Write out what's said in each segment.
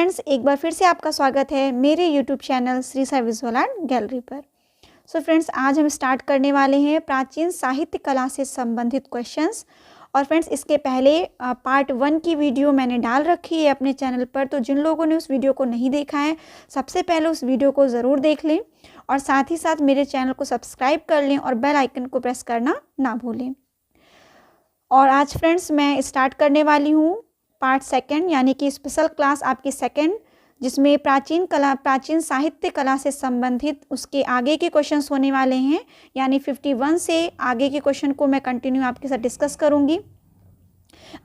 Friends, एक बार फिर से आपका स्वागत है मेरे YouTube channel Shri Sai visual art gallery पर। सो फ्रेंड्स, आज हम स्टार्ट करने वाले हैं प्राचीन साहित्य कला से संबंधित क्वेश्चंस। और फ्रेंड्स, इसके पहले पार्ट 1 की वीडियो मैंने डाल रखी है अपने चैनल पर, तो जिन लोगों ने उस वीडियो को नहीं देखा है सबसे पहले उस वीडियो को ज़रूर देख लें और साथ ही साथ मेरे चैनल को सब्सक्राइब कर लें और बेल आइकन को प्रेस करना ना भूलें। और आज फ्रेंड्स मैं स्टार्ट करने वाली हूँ पार्ट 2 यानी कि स्पेशल क्लास आपकी 2, जिसमें प्राचीन साहित्य कला से संबंधित उसके आगे के क्वेश्चंस होने वाले हैं। यानी 51 से आगे के क्वेश्चन को मैं कंटिन्यू आपके साथ डिस्कस करूंगी।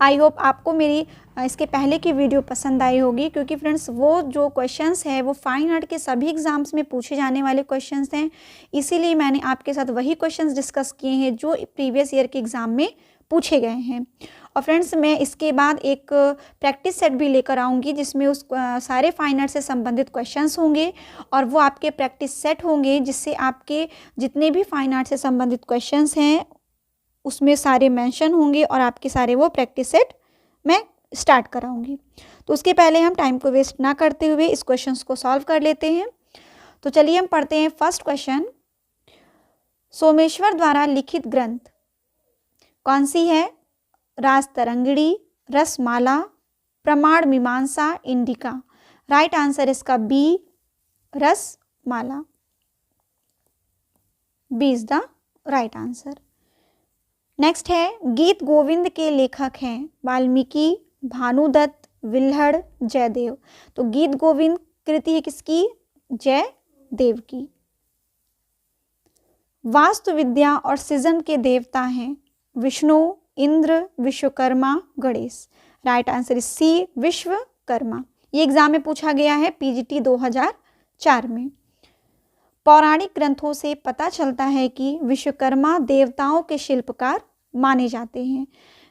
आई होप आपको मेरी इसके पहले की वीडियो पसंद आई होगी, क्योंकि फ्रेंड्स वो जो क्वेश्चंस है वो फाइन आर्ट के सभी एग्जाम्स में पूछे जाने वाले क्वेश्चंस हैं। इसीलिए मैंने आपके साथ वही क्वेश्चंस डिस्कस किए हैं जो प्रीवियस ईयर के एग्ज़ाम में पूछे गए हैं। और फ्रेंड्स, मैं इसके बाद एक प्रैक्टिस सेट भी लेकर आऊँगी जिसमें उस सारे फाइन आर्ट से संबंधित क्वेश्चंस होंगे और वो आपके प्रैक्टिस सेट होंगे, जिससे आपके जितने भी फाइन आर्ट से संबंधित क्वेश्चंस हैं उसमें सारे मेंशन होंगे और आपके सारे वो प्रैक्टिस सेट मैं स्टार्ट कराऊंगी। तो उसके पहले हम टाइम को वेस्ट ना करते हुए इस क्वेश्चंस को सॉल्व कर लेते हैं। तो चलिए हम पढ़ते हैं फर्स्ट क्वेश्चन। सोमेश्वर द्वारा लिखित ग्रंथ कौन सी है? Rajatarangini, Rasmala, Pramana Mimamsa, Indica. Right answer इसका B, Rasmala. B is the right answer. Next है, गीत गोविंद के लेखक हैं वाल्मीकि, भानुदत्त, विल्हड़, जयदेव। तो गीत गोविंद कृति है किसकी? जयदेव की। वास्तु विद्या और सृजन के देवता हैं Vishnu, Indra, Vishwakarma, Ganesh. Right answer is C, Vishwakarma. ये एग्जाम में पूछा गया है पीजीटी 2004 में। पौराणिक ग्रंथों से पता चलता है कि विश्वकर्मा देवताओं के शिल्पकार माने जाते हैं,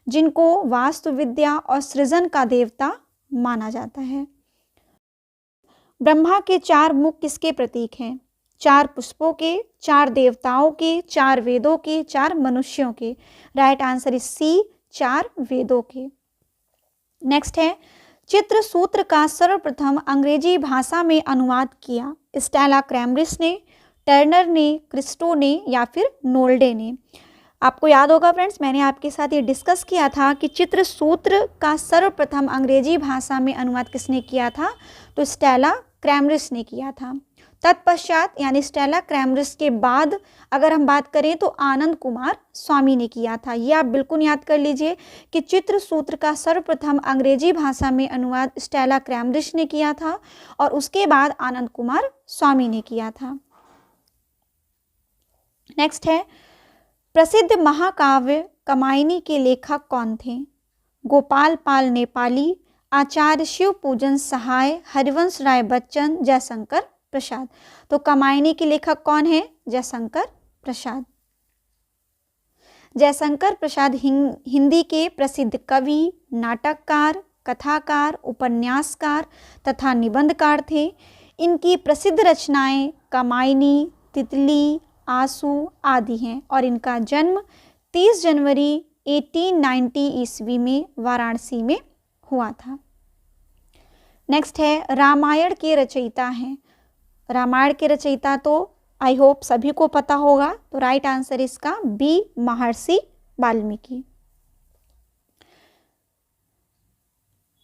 जिनको वास्तु विद्या और सृजन का देवता माना जाता है। ब्रह्मा के 4 मुख किसके प्रतीक हैं? 4 पुष्पों के, 4 देवताओं के, 4 वेदों के, 4 मनुष्यों के। राइट आंसर इज सी, 4 वेदों के। नेक्स्ट है, चित्र सूत्र का सर्वप्रथम अंग्रेजी भाषा में अनुवाद किया स्टेला क्रैमरिस ने, टर्नर ने, क्रिस्टो ने या फिर नोल्डे ने? आपको याद होगा फ्रेंड्स, मैंने आपके साथ ये डिस्कस किया था कि चित्र सूत्र का सर्वप्रथम अंग्रेजी भाषा में अनुवाद किसने किया था? तो स्टेला क्रैमरिस ने किया था। तत्पश्चात यानी स्टेला क्रैमरिस के बाद अगर हम बात करें तो आनंद कुमार स्वामी ने किया था। ये आप बिल्कुल याद कर लीजिए कि चित्र सूत्र का सर्वप्रथम अंग्रेजी भाषा में अनुवाद स्टेला क्रैमरिस ने किया था और उसके बाद आनंद कुमार स्वामी ने किया था। नेक्स्ट है, प्रसिद्ध महाकाव्य कामायनी के लेखक कौन थे? गोपाल पाल नेपाली, आचार्य शिव पूजन सहाय, हरिवंश राय बच्चन, जयशंकर प्रसाद। तो कामायनी के लेखक कौन है? जयशंकर प्रसाद। जयशंकर प्रसाद हिंदी के प्रसिद्ध कवि, नाटककार, कथाकार, उपन्यासकार तथा निबंधकार थे। इनकी प्रसिद्ध रचनाएं कामायनी, तितली, आंसू आदि हैं और इनका जन्म 30 जनवरी 1890 ईस्वी में वाराणसी में हुआ था। नेक्स्ट है, रामायण के रचयिता हैं। रामायण के रचयिता तो आई होप सभी को पता होगा, तो राइट आंसर इसका बी, महर्षि वाल्मीकि।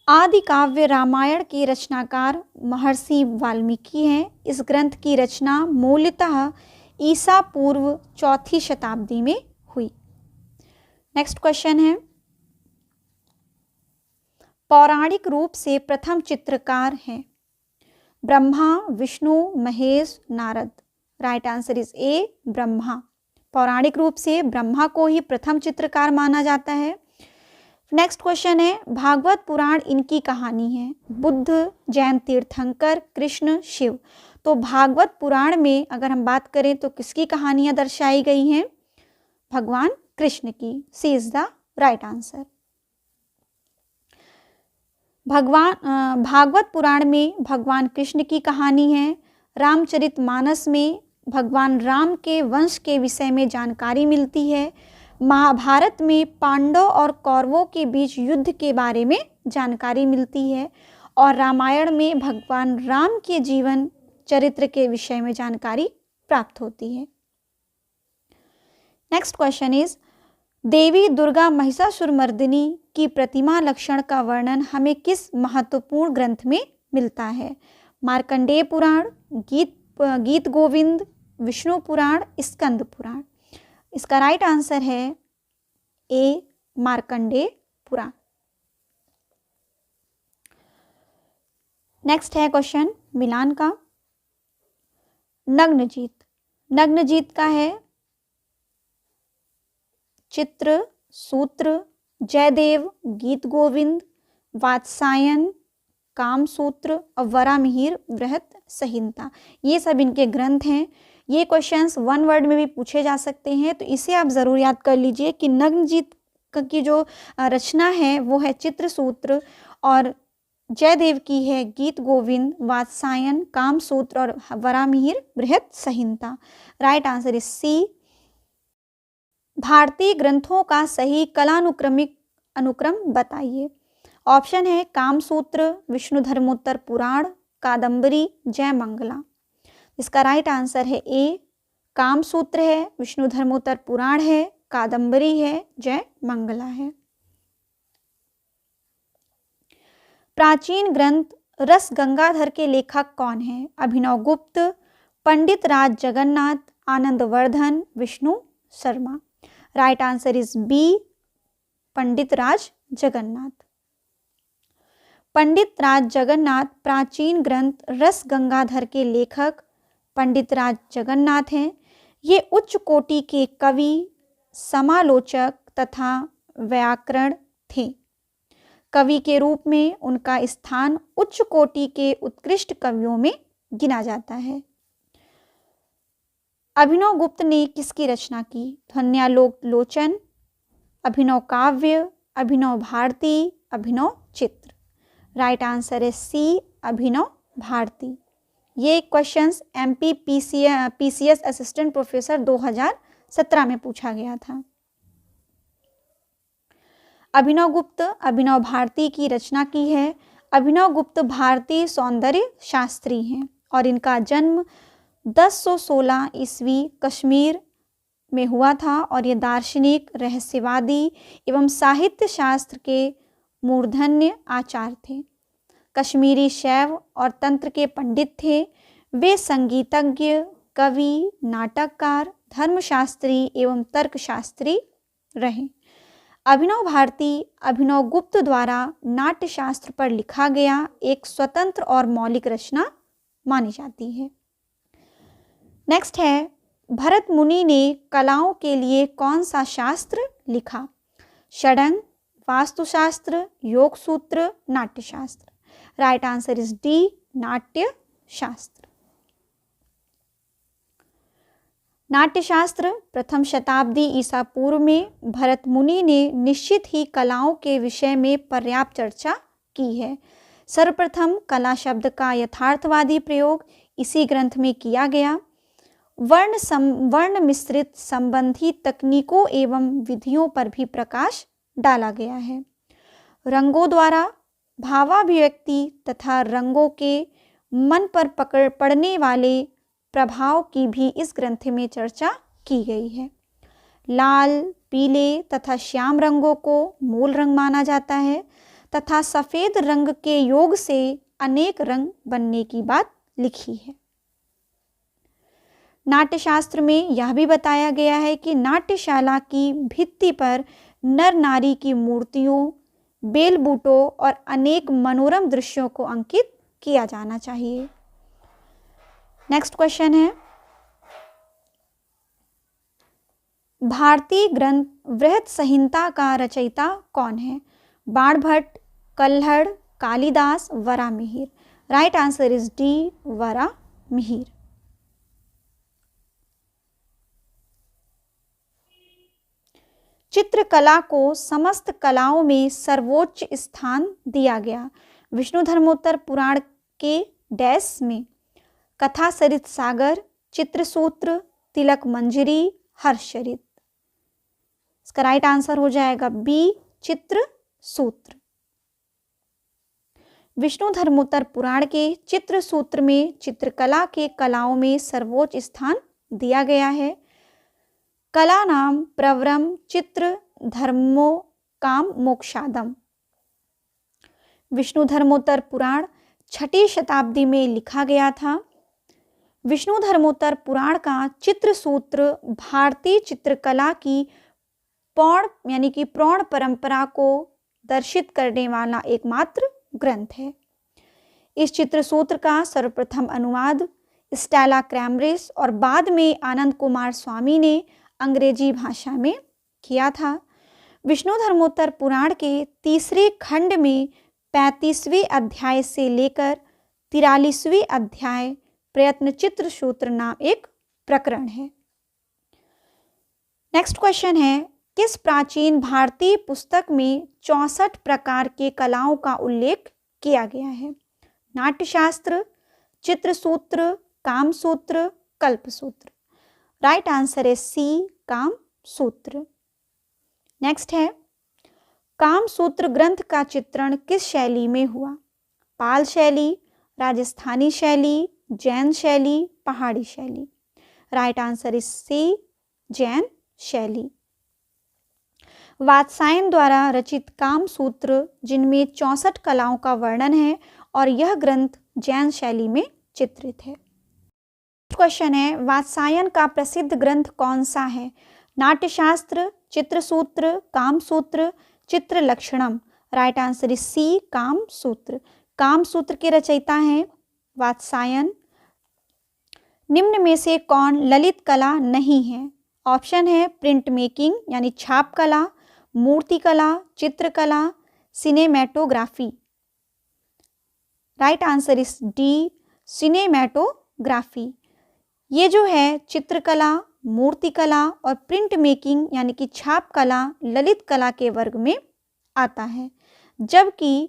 आदि काव्य रामायण के रचनाकार महर्षि वाल्मीकि हैं। इस ग्रंथ की रचना मूलतः ईसा पूर्व 4वीं शताब्दी में हुई। नेक्स्ट क्वेश्चन है, पौराणिक रूप से प्रथम चित्रकार हैं Brahma, Vishnu, Mahesh, Narad. Right answer is a, Brahma. पौराणिक रूप से ब्रह्मा को ही प्रथम चित्रकार माना जाता है। नेक्स्ट क्वेश्चन है, भागवत पुराण इनकी कहानी है बुद्ध, जैन तीर्थंकर, कृष्ण, शिव। तो भागवत पुराण में अगर हम बात करें तो किसकी कहानियां दर्शाई गई हैं? भगवान कृष्ण की। C is the right answer. Bhagavata Purana में भगवान कृष्ण की कहानी है। रामचरितमानस में भगवान राम के वंश के विषय में जानकारी मिलती है। महाभारत में पांडव और कौरवों के बीच युद्ध के बारे में जानकारी मिलती है और रामायण में भगवान राम के जीवन चरित्र के विषय में जानकारी प्राप्त होती है। नेक्स्ट क्वेश्चन इज, देवी दुर्गा महिषासुरमर्दिनी की प्रतिमा लक्षण का वर्णन हमें किस महत्वपूर्ण ग्रंथ में मिलता है? मार्कंडेय पुराण, गीत गोविंद, विष्णु पुराण, स्कंद पुराण। इसका राइट आंसर है ए, मार्कंडेय पुराण। नेक्स्ट है क्वेश्चन मिलान का। नग्नजीत, नग्नजीत का है चित्र सूत्र, जयदेव, गीत गोविंद, वात्सायन, कामसूत्र और वरामिहिर बृहत संहिता। ये सब इनके ग्रंथ हैं। ये क्वेश्चंस वन वर्ड में भी पूछे जा सकते हैं, तो इसे आप ज़रूर याद कर लीजिए कि नग्नजीत की जो रचना है वो है चित्रसूत्र, और जयदेव की है गीत गोविंद, वात्सायन, कामसूत्र और Varahamihira Brihat Samhita. Right answer is C. भारतीय ग्रंथों का सही कालानुक्रमिक अनुक्रम बताइए। ऑप्शन है कामसूत्र, विष्णु धर्मोत्तर पुराण, कादंबरी, जयमंगला। इसका राइट आंसर है ए, कामसूत्र है, विष्णु धर्मोत्तर पुराण है, कादंबरी है, जयमंगला है। प्राचीन ग्रंथ रस गंगाधर के लेखक कौन है? Abhinava Gupta, Pandit Raj Jagannath, Anandavardhana, Vishnu Sharma. Right answer is B, Pandit Raj Jagannath. Pandit Raj Jagannath प्राचीन ग्रंथ रस गंगाधर के लेखक पंडित राज जगन्नाथ हैं। ये उच्च कोटि के कवि, समालोचक तथा व्याकरण थे। कवि के रूप में उनका स्थान उच्च कोटि के उत्कृष्ट कवियों में गिना जाता है। अभिनव गुप्त ने किसकी रचना की? ध्वन्यालोक लोचन, अभिनव काव्य, अभिनव भारती, अभिनव चित्र। राइट आंसर है सी, अभिनव भारती। ये questions MP PCS assistant professor 2017 में पूछा गया था। अभिनव गुप्त अभिनव भारती की रचना की है। अभिनव गुप्त भारतीय सौंदर्य शास्त्री हैं और इनका जन्म 1016 ईस्वी कश्मीर में हुआ था और ये दार्शनिक, रहस्यवादी एवं साहित्य शास्त्र के मूर्धन्य आचार्य थे। कश्मीरी शैव और तंत्र के पंडित थे। वे संगीतज्ञ, कवि, नाटककार, धर्मशास्त्री एवं तर्कशास्त्री रहे। अभिनव भारती अभिनव गुप्त द्वारा नाट्यशास्त्र पर लिखा गया एक स्वतंत्र और मौलिक रचना मानी जाती है। नेक्स्ट है, भरत मुनि ने कलाओं के लिए कौन सा शास्त्र लिखा? षडंग, वास्तुशास्त्र, योग सूत्र, Natyashastra. Right answer is D, Natyashastra. Natyashastra प्रथम शताब्दी ईसा पूर्व में भरत मुनि ने निश्चित ही कलाओं के विषय में पर्याप्त चर्चा की है। सर्वप्रथम कला शब्द का यथार्थवादी प्रयोग इसी ग्रंथ में किया गया। वर्ण मिश्रित संबंधी तकनीकों एवं विधियों पर भी प्रकाश डाला गया है। रंगों द्वारा भावाभिव्यक्ति तथा रंगों के मन पर पड़ने वाले प्रभाव की भी इस ग्रंथ में चर्चा की गई है। लाल, पीले तथा श्याम रंगों को मूल रंग माना जाता है तथा सफ़ेद रंग के योग से अनेक रंग बनने की बात लिखी है। नाट्यशास्त्र में यह भी बताया गया है कि नाट्यशाला की भित्ति पर नर नारी की मूर्तियों, बेल बूटों और अनेक मनोरम दृश्यों को अंकित किया जाना चाहिए। नेक्स्ट क्वेश्चन है, भारतीय ग्रंथ बृहत संहिता का रचयिता कौन है? Banabhatta, Kalhana, Kalidasa, Varahamihira. Right answer is D, Varahamihira. चित्रकला को समस्त कलाओं में सर्वोच्च स्थान दिया गया। विष्णु धर्मोत्तर पुराण के डैश में कथा सरित सागर, चित्रसूत्र, तिलक मंजरी, हर्षचरित। इसका राइट आंसर हो जाएगा बी, चित्रसूत्र। विष्णु धर्मोत्तर पुराण के चित्र सूत्र में चित्रकला के कलाओं में सर्वोच्च स्थान दिया गया है। कला नाम प्रवरम चित्र धर्मो काम मोक्षादम। विष्णु धर्मोत्तर पुराण 6ठी शताब्दी में लिखा गया था। विष्णु धर्मोत्तर पुराण का चित्र सूत्र भारतीय चित्रकला की प्रौढ़ परंपरा को दर्शित करने वाला एकमात्र ग्रंथ है। इस चित्र सूत्र का सर्वप्रथम अनुवाद स्टेला क्रैमरिस और बाद में आनंद कुमार स्वामी ने अंग्रेजी भाषा में किया था। विष्णु धर्मोत्तर पुराण के तीसरे खंड में 35वें अध्याय से लेकर 43वें अध्याय प्रयत्न चित्र सूत्र नाम एक प्रकरण है। नेक्स्ट क्वेश्चन है, किस प्राचीन भारतीय पुस्तक में 64 प्रकार के कलाओं का उल्लेख किया गया है? नाट्यशास्त्र, चित्रसूत्र, कामसूत्र, कल्पसूत्र। राइट आंसर है सी, कामसूत्र। नेक्स्ट है, कामसूत्र ग्रंथ का चित्रण किस शैली में हुआ? पाल शैली, राजस्थानी शैली, जैन शैली, पहाड़ी शैली। Right answer is C, Jain शैली। वात्सायन द्वारा रचित कामसूत्र जिनमें 64 कलाओं का वर्णन है और यह ग्रंथ जैन शैली में चित्रित है। क्वेश्चन है, वात्सायन का प्रसिद्ध ग्रंथ कौन सा है? Natyashastra, Chitrasutra, Kamasutra, Chitralakshanam. Right answer is C, Kamasutra. Kamasutra के रचयिता हैं वात्सायन। निम्न में से कौन ललित कला नहीं है? ऑप्शन है प्रिंट मेकिंग यानी छाप कला, मूर्ति कला, चित्रकला, cinematography. Right answer is D, cinematography. ये जो है चित्रकला, मूर्ति कला और प्रिंट मेकिंग यानी कि छाप कला ललित कला के वर्ग में आता है, जबकि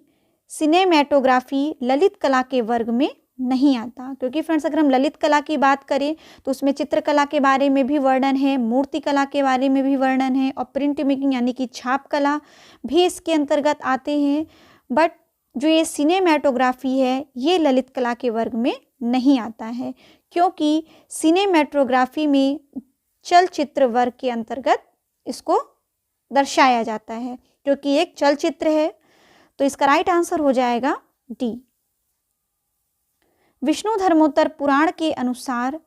सिनेमैटोग्राफी ललित कला के वर्ग में नहीं आता। क्योंकि फ्रेंड्स अगर हम ललित कला की बात करें तो उसमें चित्रकला के बारे में भी वर्णन है, मूर्ति कला के बारे में भी वर्णन है और प्रिंट मेकिंग यानी कि छाप कला भी इसके अंतर्गत आते हैं। बट जो ये सिनेमैटोग्राफी है ये ललित कला के वर्ग में नहीं आता है, क्योंकि सिनेमैटोग्राफी में चलचित्र वर्ग के अंतर्गत इसको दर्शाया जाता है, क्योंकि एक चलचित्र है। तो इसका राइट आंसर हो जाएगा डी। विष्णु धर्मोत्तर पुराण के अनुसार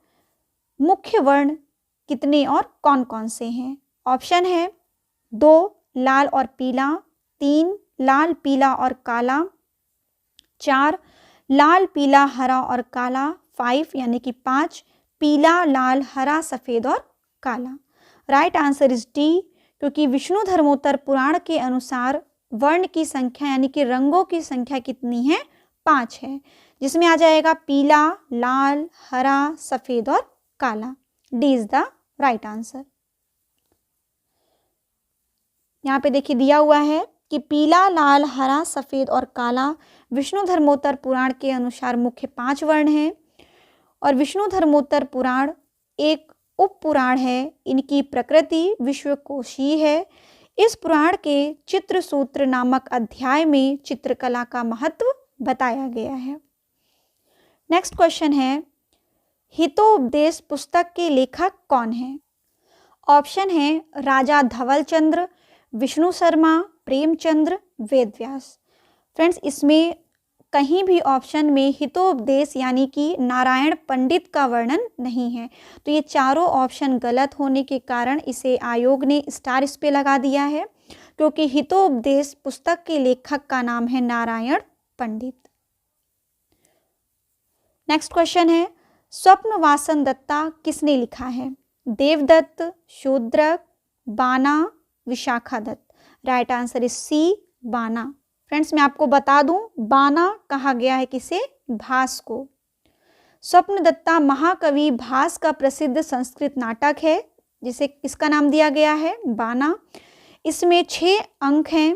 मुख्य वर्ण कितने और कौन कौन से हैं? ऑप्शन है 2 लाल और पीला, 3 लाल पीला और काला, 4 लाल पीला हरा और काला, 5 यानी कि 5 पीला लाल हरा सफ़ेद और काला। राइट आंसर इज डी, क्योंकि विष्णु धर्मोत्तर पुराण के अनुसार वर्ण की संख्या यानी कि रंगों की संख्या कितनी है? 5 है, जिसमें आ जाएगा पीला, लाल, हरा, सफ़ेद और काला। D is the right answer. यहाँ पे देखिए दिया हुआ है कि पीला, लाल, हरा, सफ़ेद और काला विष्णु धर्मोत्तर पुराण के अनुसार मुख्य 5 वर्ण हैं और विष्णु धर्मोत्तर पुराण एक उप पुराण है। इनकी प्रकृति विश्वकोशीय है। इस पुराण के चित्रसूत्र नामक अध्याय में चित्रकला का महत्व बताया गया है। नेक्स्ट क्वेश्चन है, हितोपदेश पुस्तक के लेखक कौन है? ऑप्शन है राजा धवल चंद्र, विष्णु शर्मा, प्रेमचंद्र, वेदव्यास। फ्रेंड्स इसमें कहीं भी ऑप्शन में हितोपदेश यानी कि नारायण पंडित का वर्णन नहीं है, तो ये चारों ऑप्शन गलत होने के कारण इसे आयोग ने स्टार इस पे लगा दिया है, क्योंकि हितोपदेश पुस्तक के लेखक का नाम है नारायण पंडित। नेक्स्ट क्वेश्चन है, स्वप्न वासन दत्ता किसने लिखा है? Devdatt, Shudrak, Bana, Vishakha Datta. Right answer is C, Bana. Friends मैं आपको बता दूं, बाना कहा गया है किसे? भास को। स्वप्नदत्ता महाकवि भास का प्रसिद्ध संस्कृत नाटक है जिसे इसका नाम दिया गया है बाना। इसमें 6 अंक हैं।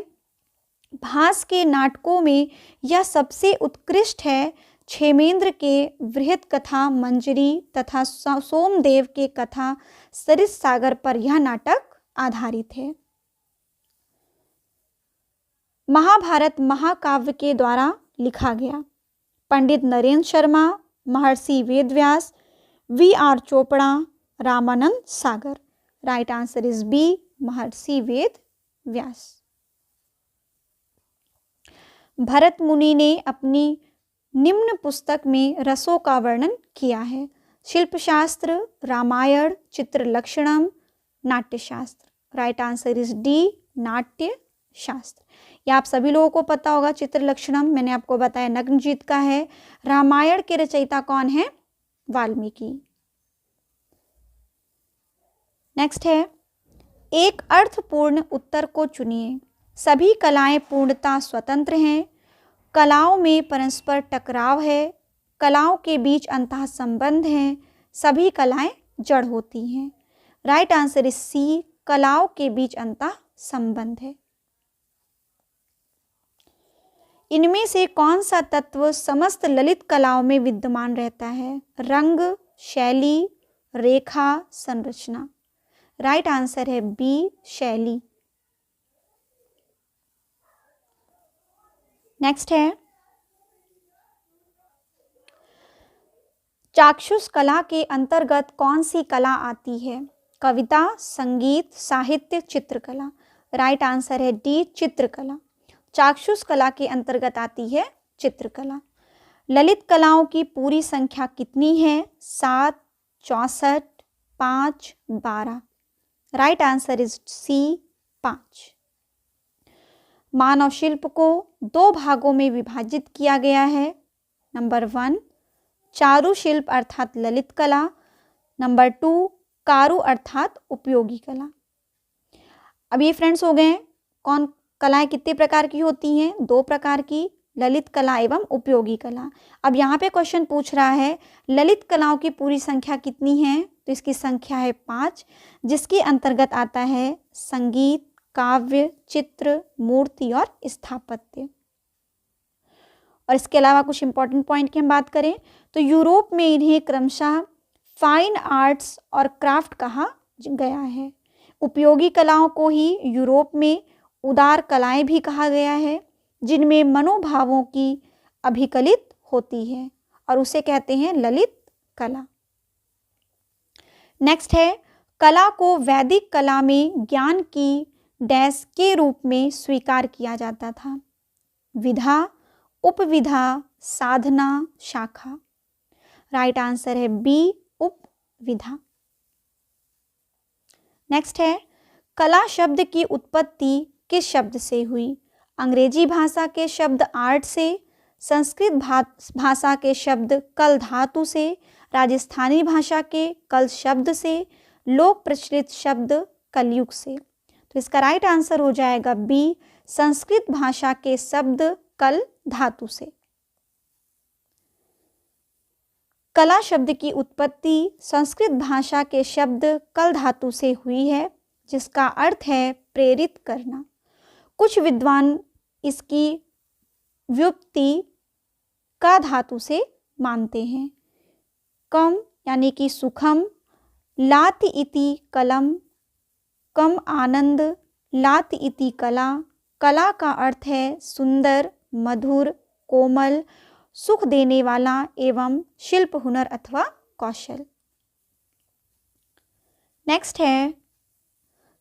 भास के नाटकों में यह सबसे उत्कृष्ट है। क्षेमेंद्र के वृहत कथा मंजरी तथा सोमदेव के कथा सरित सागर पर यह नाटक आधारित है। महाभारत महाकाव्य के द्वारा लिखा गया? पंडित Narendra Sharma, Maharshi Vedvyas, V R. Chopra, Ramanand Sagar. Right answer is B, Maharshi Vedvyas. Bharat मुनि ने अपनी निम्न पुस्तक में रसों का वर्णन किया है? Shilpashastra, Ramayana, Chitralakshanam, Natyashastra. Right answer is D, Natyashastra. यह आप सभी लोगों को पता होगा। चित्रलक्षणम मैंने आपको बताया नग्नजीत का है। रामायण के रचयिता कौन है? वाल्मीकि। नेक्स्ट है, एक अर्थपूर्ण उत्तर को चुनिए। सभी कलाएं पूर्णतः स्वतंत्र हैं, कलाओं में परस्पर टकराव है, कलाओं के बीच अंतः संबंध है, सभी कलाएं जड़ होती हैं। राइट आंसर इज सी, कलाओं के बीच अंतः संबंध है। इनमें से कौन सा तत्व समस्त ललित कलाओं में विद्यमान रहता है? रंग, शैली, रेखा, संरचना। राइट आंसर है बी, शैली। नेक्स्ट है, चाक्षुष कला के अंतर्गत कौन सी कला आती है? कविता, संगीत, साहित्य, चित्रकला। राइट आंसर है डी, चित्रकला। चाक्षुष कला के अंतर्गत आती है चित्रकला। ललित कलाओं की पूरी संख्या कितनी है? 7, 64, 5, 12। Right answer is C, 5। मानव शिल्प को 2 भागों में विभाजित किया गया है। नंबर 1, चारु शिल्प अर्थात ललित कला। नंबर 2, कारु अर्थात उपयोगी कला। अब ये फ्रेंड्स हो गए कौन कलाएं कितने प्रकार की होती हैं? 2 प्रकार की, ललित कला एवं उपयोगी कला। अब यहाँ पे क्वेश्चन पूछ रहा है ललित कलाओं की पूरी संख्या कितनी है? तो इसकी संख्या है 5, जिसके अंतर्गत आता है संगीत, काव्य, चित्र, मूर्ति और स्थापत्य। और इसके अलावा कुछ इंपॉर्टेंट पॉइंट की हम बात करें तो यूरोप में इन्हें क्रमशः फाइन आर्ट्स और क्राफ्ट कहा गया है। उपयोगी कलाओं को ही यूरोप में उदार कलाएं भी कहा गया है, जिनमें मनोभावों की अभिकलित होती है, और उसे कहते हैं ललित कला। नेक्स्ट है, कला को वैदिक कला में ज्ञान की डैश के रूप में स्वीकार किया जाता था? विधा, उपविधा, साधना, शाखा। राइट आंसर है बी, उपविधा। नेक्स्ट है, कला शब्द की उत्पत्ति किस शब्द से हुई? अंग्रेजी भाषा के शब्द आर्ट से, संस्कृत भाषा के शब्द कल धातु से, राजस्थानी भाषा के कल शब्द से, लोक प्रचलित शब्द कलयुग से। तो इसका राइट आंसर हो जाएगा बी, संस्कृत भाषा के शब्द कल धातु से। कला शब्द की उत्पत्ति संस्कृत भाषा के शब्द कल धातु से हुई है, जिसका अर्थ है प्रेरित करना। कुछ विद्वान इसकी व्युत्पत्ति का धातु से मानते हैं। कम यानी कि सुखम, लाति इति कलम, कम आनंद, लाति इति कला। कला का अर्थ है सुंदर, मधुर, कोमल, सुख देने वाला एवं शिल्प, हुनर अथवा कौशल। नेक्स्ट है,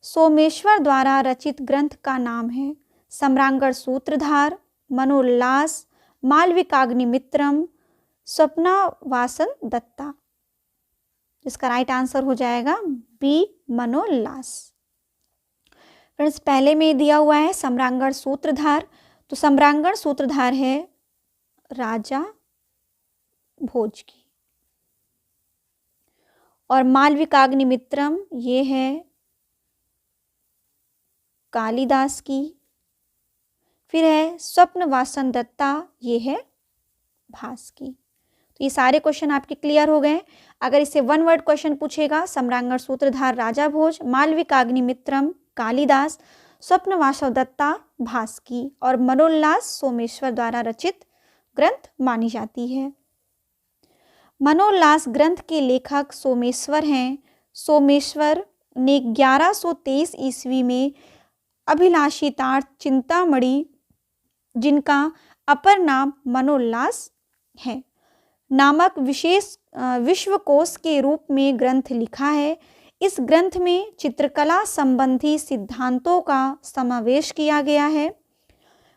सोमेश्वर द्वारा रचित ग्रंथ का नाम है? सम्रांगण सूत्रधार, मनोल्लास, मालविकाग्निमित्रम, स्वप्नावासन दत्ता। इसका राइट आंसर हो जाएगा बी, मनोल्लास। फ्रेंड्स, पहले में दिया हुआ है सम्रांगण सूत्रधार, तो सम्रांगण सूत्रधार है राजा भोज की, और मालविकाग्निमित्रम ये है कालिदास की। फिर है स्वप्नवासन दत्ता, ये है भास की। तो ये सारे क्वेश्चन आपके क्लियर हो गए। अगर इससे 1 वर्ड क्वेश्चन पूछेगा, सम्रांगण सूत्रधार राजा भोज, मालविकाग्निमित्रम कालिदास, स्वप्नवासन दत्ता भास की, और मनोल्लास सोमेश्वर द्वारा रचित ग्रंथ मानी जाती है। मनोल्लास ग्रंथ के लेखक सोमेश्वर हैं। सोमेश्वर ने 1123 ईस्वी में अभिलाषितार्थ चिंतामणि, जिनका अपर नाम मनोल्लास है। नामक विशेष विश्वकोश के रूप में ग्रंथ लिखा है। इस ग्रंथ में चित्रकला संबंधी सिद्धांतों का समावेश किया गया है।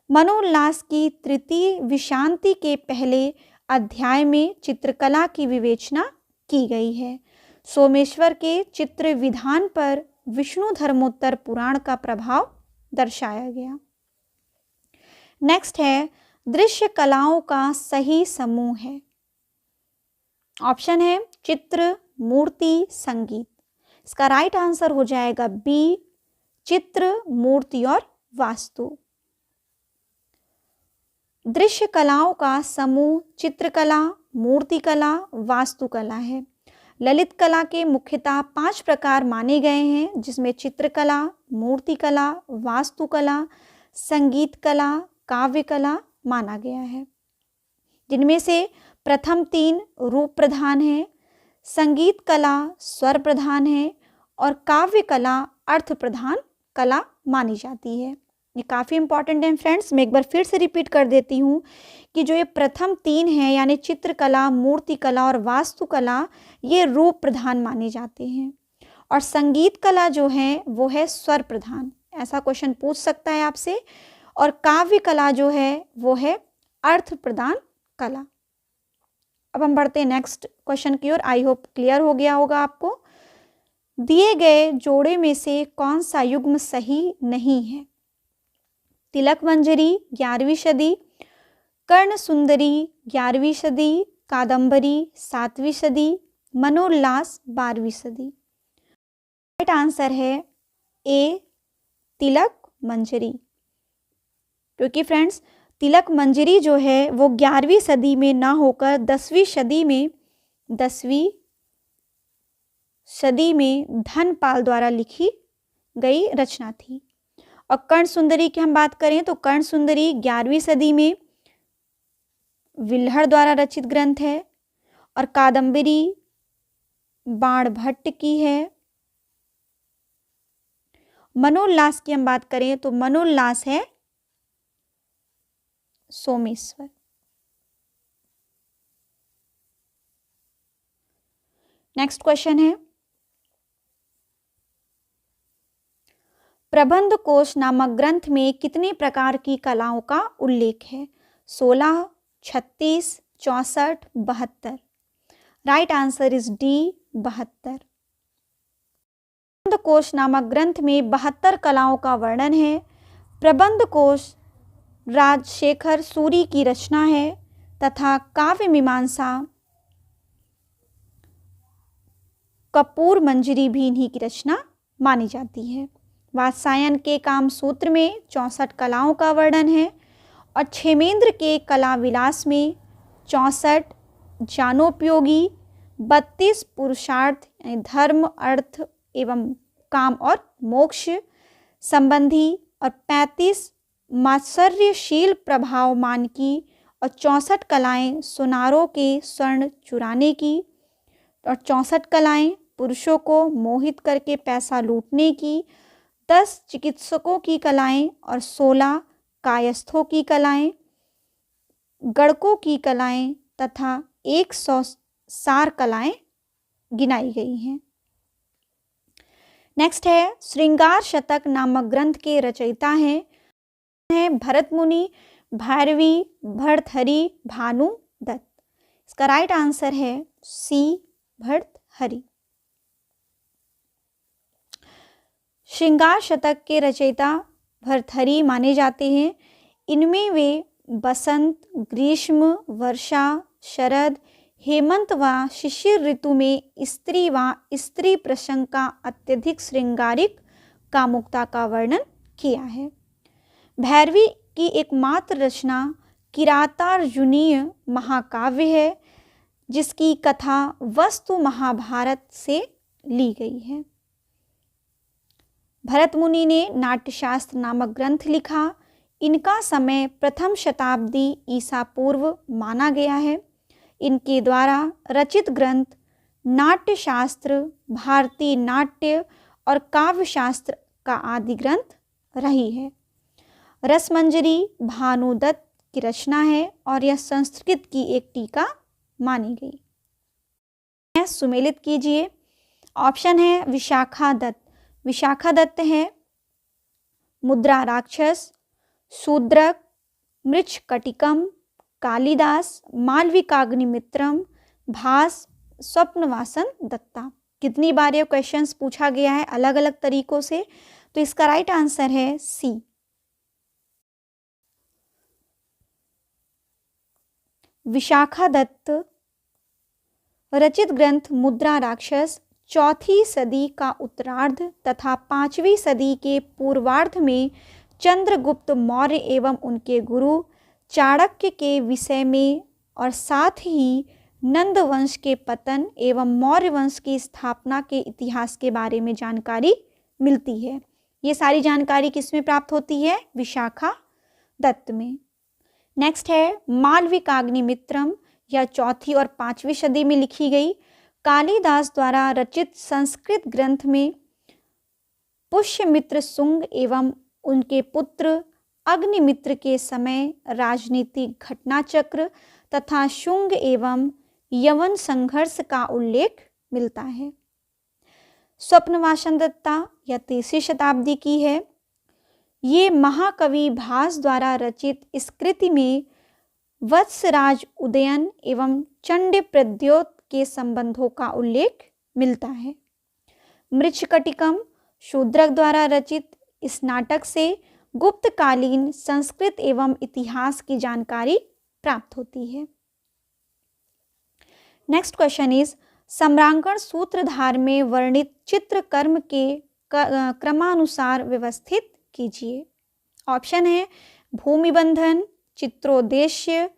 मनोल्लास की तृतीय विशांति के पहले अध्याय में चित्रकला की विवेचना की गई है। सोमेश्वर के चित्र विधान पर विष्णु धर्मोत्तर पुराण का प्रभाव दर्शाया गया। नेक्स्ट है दृश्य कलाओं का सही समूह है। ऑप्शन है चित्र, मूर्ति, संगीत। इसका राइट आंसर हो जाएगा बी, चित्र, मूर्ति और वास्तु। दृश्य कलाओं का समूह चित्रकला, मूर्तिकला, वास्तुकला है। ललित कला के मुख्यतः 5 प्रकार माने गए हैं, जिसमें चित्रकला, मूर्तिकला, वास्तुकला, संगीत कला, काव्य कला माना गया है, जिनमें से प्रथम 3 रूप प्रधान है, संगीत कला स्वर प्रधान है और काव्य कला अर्थ प्रधान कला मानी जाती है। ये काफ़ी इंपॉर्टेंट है फ्रेंड्स। मैं एक बार फिर से रिपीट कर देती हूँ कि जो ये प्रथम 3 हैं यानी चित्रकला, मूर्तिकला और वास्तुकला, ये रूप प्रधान माने जाते हैं और संगीत कला जो है वो है स्वर प्रधान। ऐसा क्वेश्चन पूछ सकता है आपसे। और काव्य कला जो है वो है अर्थ प्रदान कला। अब हम बढ़ते हैं नेक्स्ट क्वेश्चन की ओर। आई होप क्लियर हो गया होगा आपको। दिए गए जोड़े में से कौन सा युग्म सही नहीं है? तिलक मंजरी 11वीं सदी, कर्ण सुंदरी 11वीं सदी, कादंबरी 7वीं सदी, मनोल्लास 12वीं सदी। राइट आंसर है ए, तिलक मंजरी। क्योंकि फ्रेंड्स तिलक मंजरी जो है वो 11वीं सदी में ना होकर 10वीं सदी में धनपाल द्वारा लिखी गई रचना थी। और कर्ण सुंदरी की हम बात करें तो कर्ण सुंदरी 11वीं सदी में विल्हड़ द्वारा रचित ग्रंथ है। और कादंबरी बाणभट्ट की है। मनोल्लास की हम बात करें तो मनोल्लास है सोमेश्वर। नेक्स्ट क्वेश्चन है प्रबंध कोश नामक ग्रंथ में कितने प्रकार की कलाओं का उल्लेख है? 16, 36, 64, 72। Right answer is D, 72। प्रबंध कोश नामक ग्रंथ में 72 कलाओं का वर्णन है। प्रबंध कोश राजशेखर सूरी की रचना है तथा काव्य मीमांसा कपूर मंजरी भी इन्हीं की रचना मानी जाती है। वात्सायन के कामसूत्र में 64 कलाओं का वर्णन है और क्षेमेंद्र के कला विलास में 64 ज्ञानोपयोगी, 32 पुरुषार्थ यानी धर्म, अर्थ एवं काम और मोक्ष संबंधी और 35 मात्सर्यशील प्रभाव मान की और 64 कलाएं सुनारों के स्वर्ण चुराने की और 64 कलाएं पुरुषों को मोहित करके पैसा लूटने की, 10 चिकित्सकों की कलाएं और 16 कायस्थों की कलाएं, गणकों की कलाएं तथा 100 सार कलाएं गिनाई गई हैं। नेक्स्ट है श्रृंगार शतक नामक ग्रंथ के रचयिता हैं भरत मुनि, भैरवी, भर्तहरि, भानु दत्त। इसका राइट आंसर है सी, भर्तहरि। श्रृंगार शतक के रचयिता भर्तहरि माने जाते हैं। इनमें वे बसंत, ग्रीष्म, वर्षा, शरद, हेमंत व शिशिर ऋतु में स्त्री व स्त्री प्रसंग का अत्यधिक श्रृंगारिक कामुकता का वर्णन किया है। भैरवी की एकमात्र रचना किरातार्जुनीय महाकाव्य है, जिसकी कथा वस्तु महाभारत से ली गई है। भरत मुनि ने नाट्यशास्त्र नामक ग्रंथ लिखा। इनका समय प्रथम शताब्दी ईसा पूर्व माना गया है। इनके द्वारा रचित ग्रंथ नाट्यशास्त्र, भारतीय नाट्य और काव्यशास्त्र का आदि ग्रंथ रही है। रसमंजरी भानु दत्त की रचना है और यह संस्कृत की एक टीका मानी गई। सुमेलित कीजिए। ऑप्शन है विशाखा दत्त। विशाखा दत्त है मुद्रा राक्षस, शूद्रक, मृच्छकटिकम, कालिदास, मालविकाग्निमित्रम, भास, स्वप्नवासन दत्ता। कितनी बार ये क्वेश्चंस पूछा गया है अलग अलग तरीकों से, तो इसका राइट आंसर है सी। विशाखा दत्त रचित ग्रंथ मुद्रा राक्षस 4वीं सदी का उत्तरार्ध तथा 5वीं सदी के पूर्वार्ध में चंद्रगुप्त मौर्य एवं उनके गुरु चाणक्य के विषय में और साथ ही नंद वंश के पतन एवं मौर्य वंश की स्थापना के इतिहास के बारे में जानकारी मिलती है। ये सारी जानकारी किसमें प्राप्त होती है? विशाखा दत्त में। नेक्स्ट है मालविकाग्निमित्रम, यह 4वीं और 5वीं सदी में लिखी गई कालिदास द्वारा रचित संस्कृत ग्रंथ में पुष्यमित्र शुंग एवं उनके पुत्र अग्निमित्र के समय राजनीतिक घटनाचक्र तथा शुंग एवं यवन संघर्ष का उल्लेख मिलता है। स्वप्नवासन दत्ता यह 3वीं शताब्दी की है। ये महाकवि भास द्वारा रचित इस कृति में वत्सराज उदयन एवं चंड प्रद्योत के संबंधों का उल्लेख मिलता है। मृच्छकटिकम शूद्रक द्वारा रचित इस नाटक से गुप्तकालीन संस्कृत एवं इतिहास की जानकारी प्राप्त होती है। नेक्स्ट क्वेश्चन इज सम्रांकन सूत्रधार में वर्णित चित्रकर्म के क्रमानुसार व्यवस्थित कीजिए। ऑप्शन है भूमिबंधन, चित्रोद्देश्य,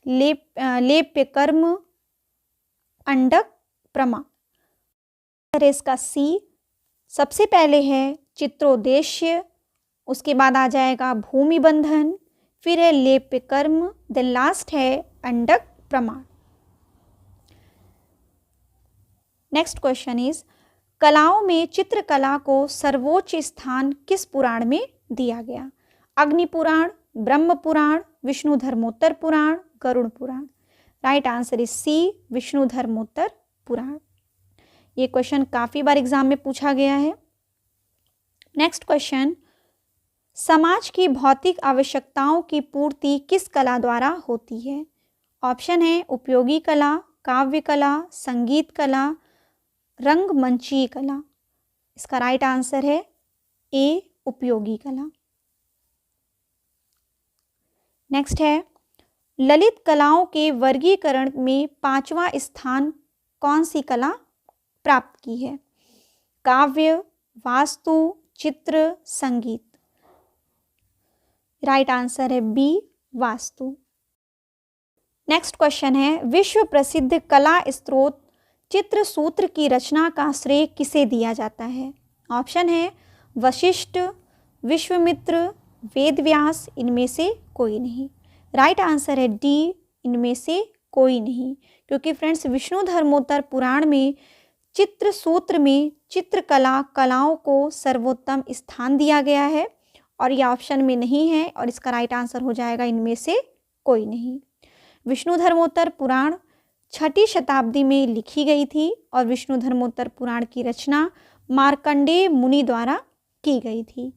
लेप्य कर्म, अंडक प्रमाण। इसका सी। सबसे पहले है चित्रोद्देश्य, उसके बाद आ जाएगा भूमिबंधन, फिर है लेप्य कर्म, देन लास्ट है अंडक प्रमाण। नेक्स्ट क्वेश्चन इज कलाओं में चित्रकला को सर्वोच्च स्थान किस पुराण में दिया गया? Agni Purana, Brahma Purana, Vishnu Dharmottara Purana, Garuda Purana. Right answer is C, Vishnu Dharmottara Purana. ये क्वेश्चन काफी बार एग्जाम में पूछा गया है। नेक्स्ट क्वेश्चन, समाज की भौतिक आवश्यकताओं की पूर्ति किस कला द्वारा होती है? ऑप्शन है उपयोगी कला, काव्य कला, संगीत कला, रंगमंचीय कला। इसका राइट आंसर है ए, उपयोगी कला। नेक्स्ट है ललित कलाओं के वर्गीकरण में 5वां स्थान कौन सी कला प्राप्त की है? काव्य, वास्तु, चित्र, संगीत। राइट आंसर है बी, वास्तु। नेक्स्ट क्वेश्चन है विश्व प्रसिद्ध कला स्रोत चित्रसूत्र की रचना का श्रेय किसे दिया जाता है? ऑप्शन है वशिष्ठ, विश्वामित्र, वेदव्यास, इनमें से कोई नहीं। राइट आंसर है डी, इनमें से कोई नहीं, क्योंकि फ्रेंड्स विष्णु धर्मोत्तर पुराण में चित्रसूत्र में चित्रकला कलाओं को सर्वोत्तम स्थान दिया गया है और यह ऑप्शन में नहीं है और इसका राइट आंसर हो जाएगा इनमें से कोई नहीं। विष्णु धर्मोत्तर पुराण 6वीं शताब्दी में लिखी गई थी और विष्णु धर्मोत्तर पुराण की रचना मार्कंडेय मुनि द्वारा की गई थी।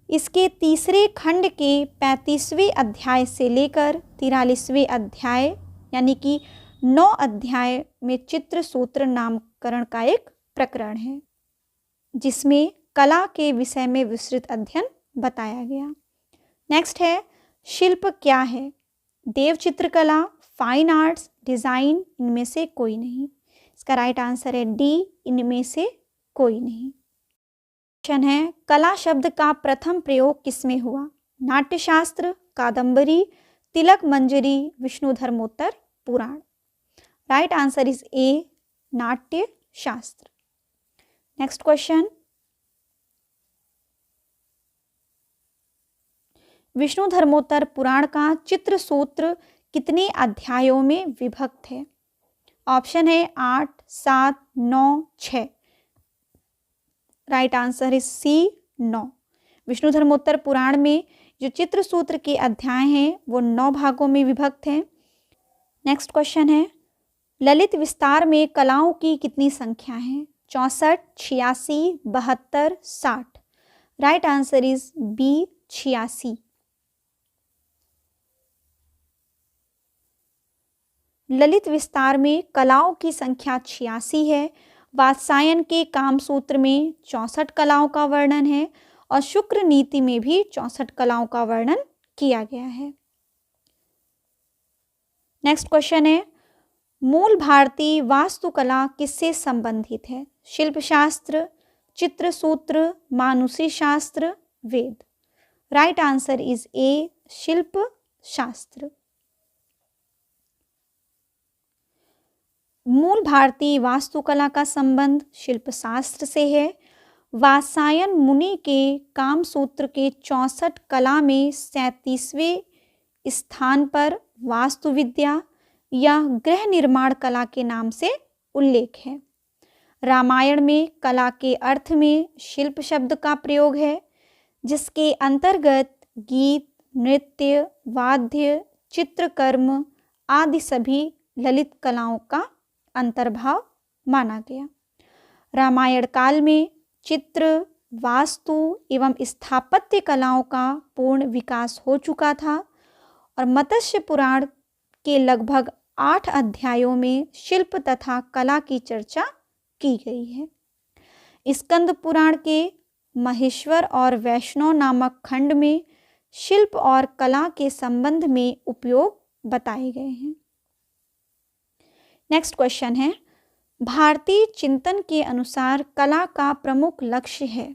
इसके तीसरे खंड के 35वें अध्याय से लेकर 43वें अध्याय यानी कि 9 अध्याय में चित्रसूत्र नामकरण का एक प्रकरण है जिसमें कला के विषय में विस्तृत अध्ययन बताया गया। नेक्स्ट है शिल्प क्या है? देव चित्रकला, फाइन आर्ट्स, डिजाइन, इनमें से कोई नहीं। इसका राइट आंसर है डी, इनमें से कोई नहीं। क्वेश्चन है कला शब्द का प्रथम प्रयोग किसमें हुआ? नाट्यशास्त्र, कादंबरी, तिलक मंजरी, विष्णु धर्मोत्तर पुराण। राइट आंसर इज ए, नाट्य शास्त्र। नेक्स्ट क्वेश्चन, विष्णु धर्मोत्तर पुराण का चित्रसूत्र कितने अध्यायों में विभक्त है? ऑप्शन है 8, 7, 9, 6। Right answer is C, 9। Vishnu Dharmottara Purana में जो चित्र सूत्र के अध्याय हैं वो 9 भागों में विभक्त हैं। नेक्स्ट क्वेश्चन है, ललित विस्तार में कलाओं की कितनी संख्या है? 64, 86, 72, 60। Right answer is B 86। Lalit Vistar में कलाओं की संख्या 86 है। वात्सायन के कामसूत्र में 64 कलाओं का वर्णन है और शुक्र नीति में भी 64 कलाओं का वर्णन किया गया है। नेक्स्ट क्वेश्चन है, मूल भारतीय वास्तुकला किससे संबंधित है? शिल्पशास्त्र, चित्रसूत्र, मानुषी शास्त्र, वेद। राइट आंसर इज ए शिल्प शास्त्र। मूल भारतीय वास्तुकला का संबंध शिल्पशास्त्र से है। वात्सायन मुनि के कामसूत्र के 64 कला में 37वें स्थान पर वास्तुविद्या या गृह निर्माण कला के नाम से उल्लेख है। रामायण में कला के अर्थ में शिल्प शब्द का प्रयोग है, जिसके अंतर्गत गीत, नृत्य, वाद्य, चित्रकर्म आदि सभी ललित कलाओं का अंतर्भाव माना गया। रामायण काल में चित्र, वास्तु एवं स्थापत्य कलाओं का पूर्ण विकास हो चुका था और मत्स्य पुराण के लगभग 8 अध्यायों में शिल्प तथा कला की चर्चा की गई है। स्कंद पुराण के महेश्वर और वैष्णव नामक खंड में शिल्प और कला के संबंध में उपयोग बताए गए हैं। नेक्स्ट क्वेश्चन है, भारतीय चिंतन के अनुसार कला का प्रमुख लक्ष्य है?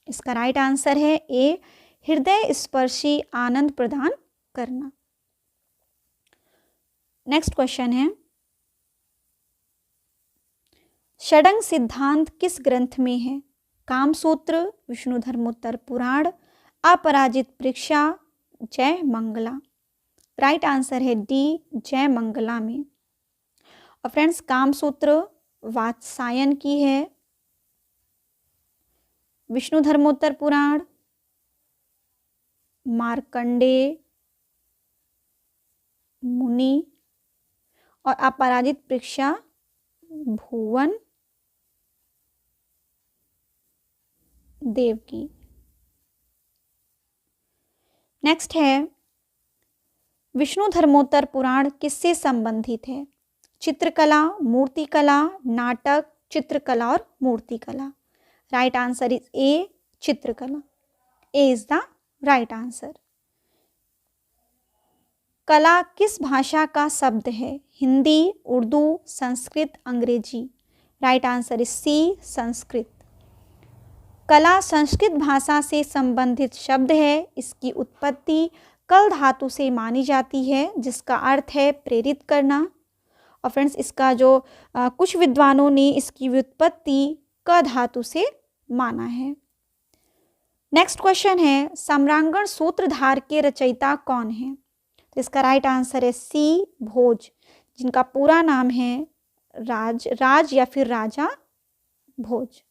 इसका राइट आंसर है ए हृदय स्पर्शी आनंद प्रदान करना। नेक्स्ट क्वेश्चन है, षडंग सिद्धांत किस ग्रंथ में है? कामसूत्र, विष्णुधर्मोत्तर पुराण, अपराजित परीक्षा, जय मंगला। राइट आंसर है डी जय मंगला में। और फ्रेंड्स, कामसूत्र वात्सायन की है, विष्णुधर्मोत्तर पुराण मार्कंडेय मुनि और अपराजित परीक्षा भुवन देव की। नेक्स्ट है, विष्णुधर्मोत्तर पुराण किससे संबंधित है? चित्रकला, मूर्तिकला, नाटक, चित्रकला और मूर्तिकला। राइट आंसर इज ए चित्रकला। ए इज द राइट आंसर। कला किस भाषा का शब्द है? Hindi, Urdu, Sanskrit, Angrezi. Right answer is C Sanskrit. कला संस्कृत भाषा से संबंधित शब्द है। इसकी उत्पत्ति कल धातु से मानी जाती है, जिसका अर्थ है प्रेरित करना। और फ्रेंड्स, इसका जो कुछ विद्वानों ने इसकी व्युत्पत्ति क धातु से माना है। नेक्स्ट क्वेश्चन है, सम्रांगण सूत्रधार के रचयिता कौन है? तो इसका राइट आंसर है सी भोज, जिनका पूरा नाम है राज या फिर राजा भोज।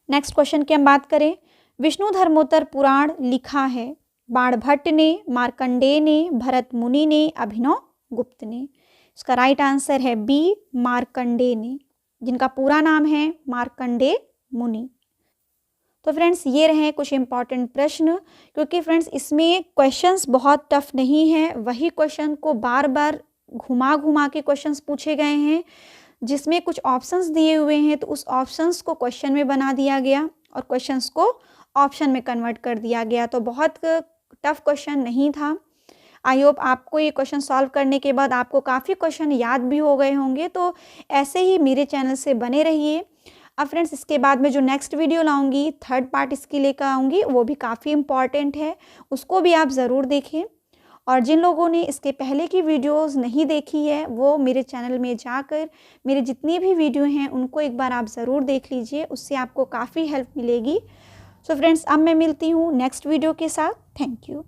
नेक्स्ट क्वेश्चन की हम बात करें, विष्णुधर्मोत्तर पुराण लिखा है बाणभट्ट ने, मार्कंडेय ने, भरत मुनि ने, अभिनव गुप्त ने। इसका राइट आंसर है बी मार्कंडेय ने, जिनका पूरा नाम है मार्कंडेय मुनि। तो फ्रेंड्स, ये रहे कुछ इंपॉर्टेंट प्रश्न, क्योंकि फ्रेंड्स इसमें क्वेश्चंस बहुत टफ नहीं है। वही क्वेश्चन को बार बार घुमा के क्वेश्चंस पूछे गए हैं, जिसमें कुछ ऑप्शंस दिए हुए हैं, तो उस ऑप्शंस को क्वेश्चन में बना दिया गया और क्वेश्चंस को ऑप्शन में कन्वर्ट कर दिया गया। तो बहुत टफ क्वेश्चन नहीं था। आई होप आपको ये क्वेश्चन सॉल्व करने के बाद आपको काफ़ी क्वेश्चन याद भी हो गए होंगे। तो ऐसे ही मेरे चैनल से बने रहिए। अब फ्रेंड्स, इसके बाद में जो नेक्स्ट वीडियो लाऊंगी, थर्ड पार्ट इसकी लेकर आऊँगी, वो भी काफ़ी इम्पॉर्टेंट है, उसको भी आप ज़रूर देखें। और जिन लोगों ने इसके पहले की वीडियोस नहीं देखी है, वो मेरे चैनल में जाकर मेरे जितनी भी वीडियो हैं उनको एक बार आप ज़रूर देख लीजिए, उससे आपको काफ़ी हेल्प मिलेगी। सो फ्रेंड्स, अब मैं मिलती हूँ नेक्स्ट वीडियो के साथ। Thank you.